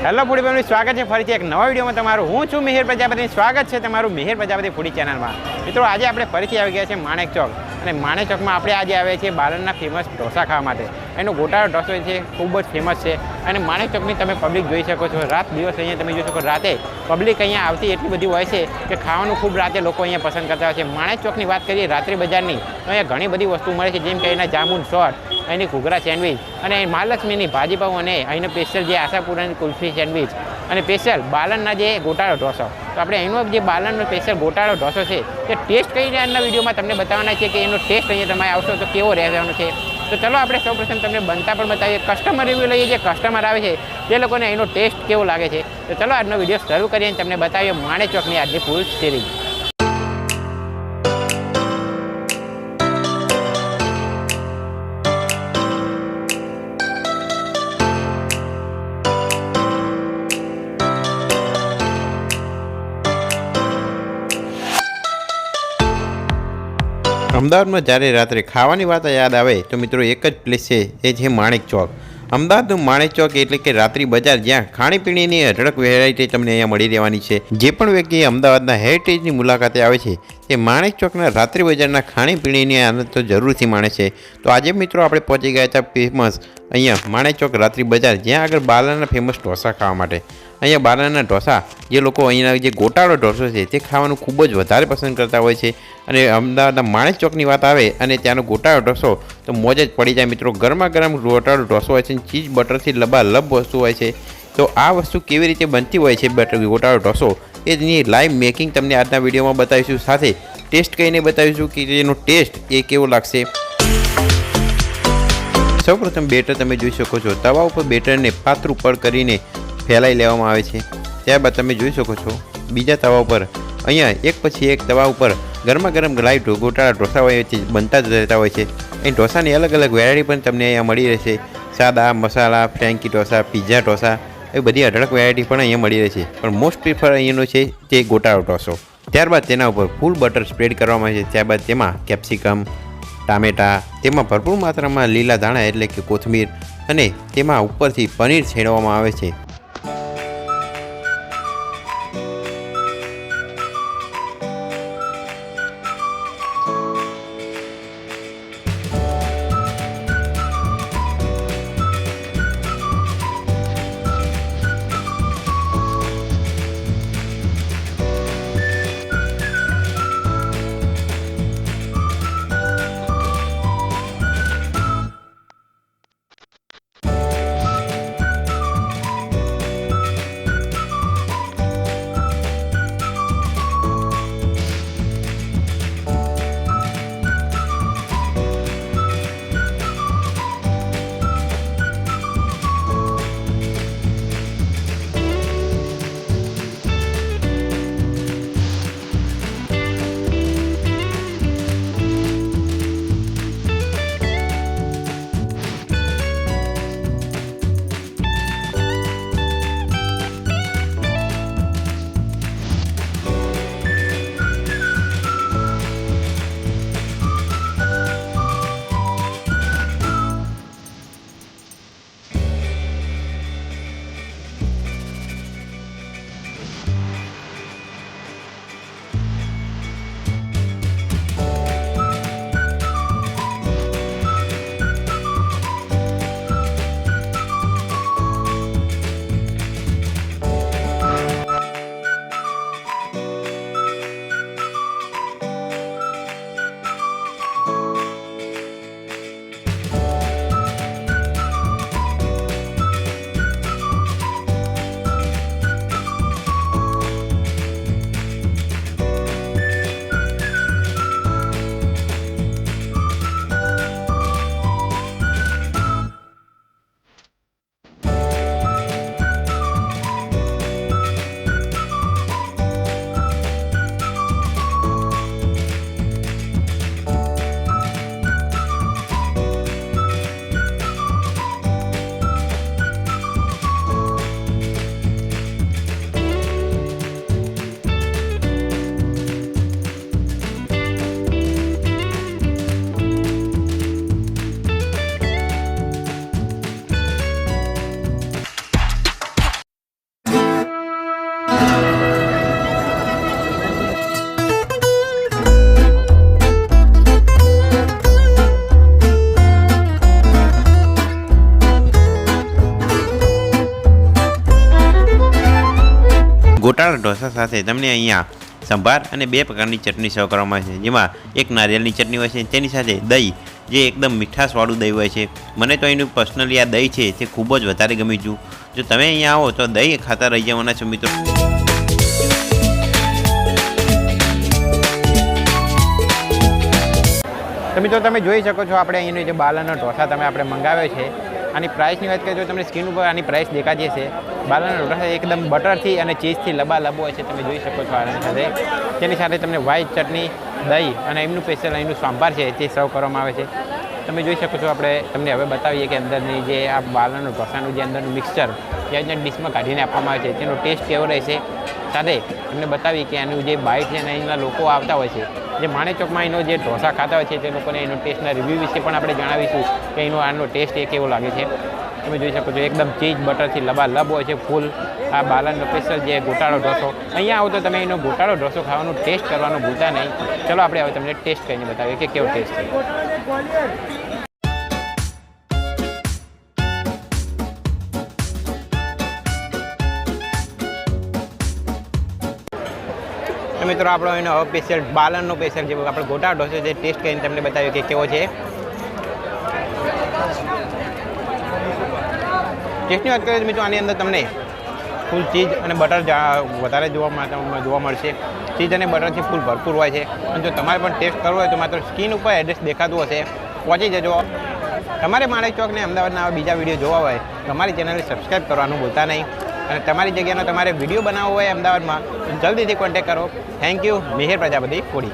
Hello ફૂડી family, સ્વાગત છે ફરીથી એક નવા વિડીયોમાં તમારું। હું છું મિહિર પ્રજાપતિ, સ્વાગત છે તમારું મિહિર પ્રજાપતિ ફૂડી ચેનલમાં। મિત્રો, આજે આપણે ફરીથી આવી ગયા છે માણેક ચોક, અને માણેક ચોકમાં આપણે આજે આવ્યા છીએ બાલનના ફેમસ ઢોસા ખાવા માટે। એનો ગોટાળો ઢોસો છે, ખૂબ જ ફેમસ છે, અને માણેક ચોકની તમે પબ્લિક જોઈ શકો છો। રાત દિવસ અહીંયા તમે જોઈ શકો, રાતે પબ્લિક અહીંયા આવતી એટલી બધી હોય છે કે ખાવાનું ખૂબ રાતે લોકો અહીંયા પસંદ કરતા હોય છે। માણેક ચોકની વાત કરીએ રાત્રિ બજારની, તો અહીંયા ઘણી બધી વસ્તુ મળે છે, જેમ કે અહીંના જામુન શોર્ટ, અહીંની ઘૂઘરા સેન્ડવિચ, અને મહાલક્ષ્મીની ભાજીપાઉં, અને અહીંનો સ્પેશિયલ જે આશાપુરાની કુલ્ફી સેન્ડવિચ, અને સ્પેશિયલ બાલનના જે ગોટાળો ઢોસો। તો આપણે અહીંનો જે બાલનનો સ્પેશિયલ ગોટાળો ઢોસો છે તે ટેસ્ટ કરીને આજના વિડીયોમાં તમને બતાવવાના છે કે એનો ટેસ્ટ અહીંયા તમે આવશો તો કેવો રહેવાનો છે। તો ચલો આપણે સૌપ્રથમ તમને બનતા પણ બતાવીએ, કસ્ટમર રિવ્યૂ લઈએ, જે કસ્ટમર આવે છે તે લોકોને અહીંનો ટેસ્ટ કેવો લાગે છે। તો ચલો આજનો વિડીયો શરૂ કરીએ અને તમને બતાવીએ માણેક ચોકની આજની ફૂલ સિરીઝ। અમદાવાદમાં જ્યારે રાત્રે ખાવાની વાત યાદ આવે તો મિત્રો એક જ પ્લેસ છે, એ છે માણેક ચોક। અમદાવાદનું માણેક ચોક એટલે કે રાત્રિ બજાર, જ્યાં ખાણીપીણીની અઢળક વેરાયટી તમને અહીંયા મળી રહેવાની છે। જે પણ વ્યક્તિ અમદાવાદના હેરિટેજની મુલાકાતે આવે છે તે માણેક ચોકના રાત્રિ બજારના ખાણીપીણીની આનંદ તો જરૂરથી માણે છે। તો આજે મિત્રો આપણે પહોંચી ગયા હતા ફેમસ અહીંયા માણેક ચોક રાત્રિ બજાર, જ્યાં આગળ બાલાના ફેમસ ઢોસા ખાવા માટે। અહીંયા બાલાના ઢોસા, જે લોકો અહીંના જે ગોટાળો ઢોસો છે તે ખાવાનું ખૂબ જ વધારે પસંદ કરતા હોય છે। અને અમદાવાદના માણેક ચોકની વાત આવે અને ત્યાંનો ગોટાળો ઢોસો તો મોજ જ પડી જાય મિત્રો। ગરમા ગરમ ગોટાળો ઢોસો હોય છે, ચીઝ બટરથી લબાલબ વસ્તુ હોય છે। તો આ વસ્તુ કેવી રીતે બનતી હોય છે ગોટાળો ઢોસો, એની લાઈવ મેકિંગ તમને આજના વિડીયોમાં બતાવીશું, સાથે ટેસ્ટ કરીને બતાવીશું કે એનો ટેસ્ટ એ કેવો લાગશે। સૌપ્રથમ બેટર તમે જોઈ શકો છો, તવા ઉપર બેટરને પાતળું પડ કરીને ફેલાઈ લેવામાં આવે છે। ત્યારબાદ તમે જોઈ શકો છો બીજા તવા ઉપર અહીંયા એક પછી એક તવા ઉપર ગરમા ગરમ લાઈવ ગોટાળા ઢોસા હોય છે, બનતા જ રહેતા હોય છે। અહીં ઢોસાની અલગ અલગ વેરાયટી પણ તમને અહીંયા મળી રહેશે, સાદા, મસાલા, ફ્રેન્કી ઢોસા, પિઝા ઢોસા, એ બધી અઢળક વેરાયટી પણ અહીંયા મળી રહેશે। પણ મોસ્ટ પ્રિફર અહીંયાનો છે તે ગોટાળો ઢોસો। ત્યારબાદ તેના ઉપર ફૂલ બટર સ્પ્રેડ કરવામાં આવે છે। ત્યારબાદ તેમાં કેપ્સિકમ, ટામેટા, તેમાં ભરપૂર માત્રામાં લીલા ધાણા એટલે કે કોથમીર, અને તેમાં ઉપરથી પનીર છેડવામાં આવે છે। ગોટાળા ઢોસા સાથે તમને અહીંયા સંભાર અને 2 પ્રકારની ચટણી સર્વ કરવામાં આવે છે, જેમાં એક નારિયેળની ચટણી હોય છે, તેની સાથે દહીં, જે એકદમ મીઠાશવાળું દહીં હોય છે. મને તો અહીંનું પર્સનલી આ દહીં છે તે ખૂબ જ વધારે ગમ્યું છું. જો તમે અહીંયા આવો તો દહીં ખાતા રહી જવાના છો મિત્રો. તો મિત્રો તમે જોઈ શકો છો આપણે અહીંનો જે બાલાના ઢોસા આપણે મંગાવ્યો છે. આની પ્રાઇસની વાત કરીએ તો તમને સ્ક્રીન ઉપર આની પ્રાઇસ દેખાતી હશે. બાલાના ઢોસા એકદમ બટરથી અને ચીઝથી લબાલબ હોય છે, તમે જોઈ શકો છો આની સાથે. તેની સાથે તમને વ્હાઈટ ચટણી, દહીં અને એમનું સ્પેશિયલ અહીંનું સાંભાર છે તે સર્વ કરવામાં આવે છે. તમે જોઈ શકો છો. આપણે તમને હવે બતાવીએ કે અંદરની જે આ બાલાના ઢોસાનું જે અંદરનું મિક્સચર જે અહીંયા ડીશમાં કાઢીને આપવામાં આવે છે તેનો ટેસ્ટ કેવો રહેશે. સાથે તમને બતાવીએ કે આનું જે બાઇટ છે અને અહીંના લોકો આવતા હોય છે, જે માણેક ચોકમાં એનો જે ઢોસા ખાતા હોય છે તે લોકોને એનો ટેસ્ટના રિવ્યૂ વિશે પણ આપણે જણાવીશું કે આનો ટેસ્ટ એ કેવો લાગે છે. તમે જોઈ શકો છો એકદમ ચીઝ બટરથી લબાલબ હોય છે ફૂલ. આ બાલાનો સ્પેશિયલ જે ગોટાળો ઢોસો, અહીંયા આવો તો તમે એનો ગોટાળો ઢોસો ખાવાનું ટેસ્ટ કરવાનું ભૂલતા નહીં. ચલો આપણે હવે તમને ટેસ્ટ કરીને બતાવીએ કે કેવો ટેસ્ટ છે. મિત્રો આપણો એનો સ્પેશિયલ બાલનનો સ્પેશિયલ જે આપણે ગોટાળો ઢોસો છે ટેસ્ટ કરીને તમને બતાવ્યું કે કેવો છે. ટેસ્ટની વાત કરીએ તો મિત્રો આની અંદર તમને ફૂલ ચીઝ અને બટર વધારે જોવા મળશે. ચીઝ અને બટરથી ફૂલ ભરપૂર હોય છે. અને જો તમારે પણ ટેસ્ટ કરવો હોય તો માત્ર સ્ક્રીન ઉપર એડ્રેસ દેખાતું હશે, પહોંચી જજો. તમારે માણેક ચોકને અમદાવાદના બીજા વિડીયો જોવા હોય તો અમારી ચેનલને સબસ્ક્રાઈબ કરવાનું ભૂલતા નહીં. અને તમારી જગ્યાનો તમારે વિડીયો બનાવવો હોય અમદાવાદમાં તો જલ્દીથી કોન્ટેક્ટ કરો. Thank you. Mihir Prajapati foodie.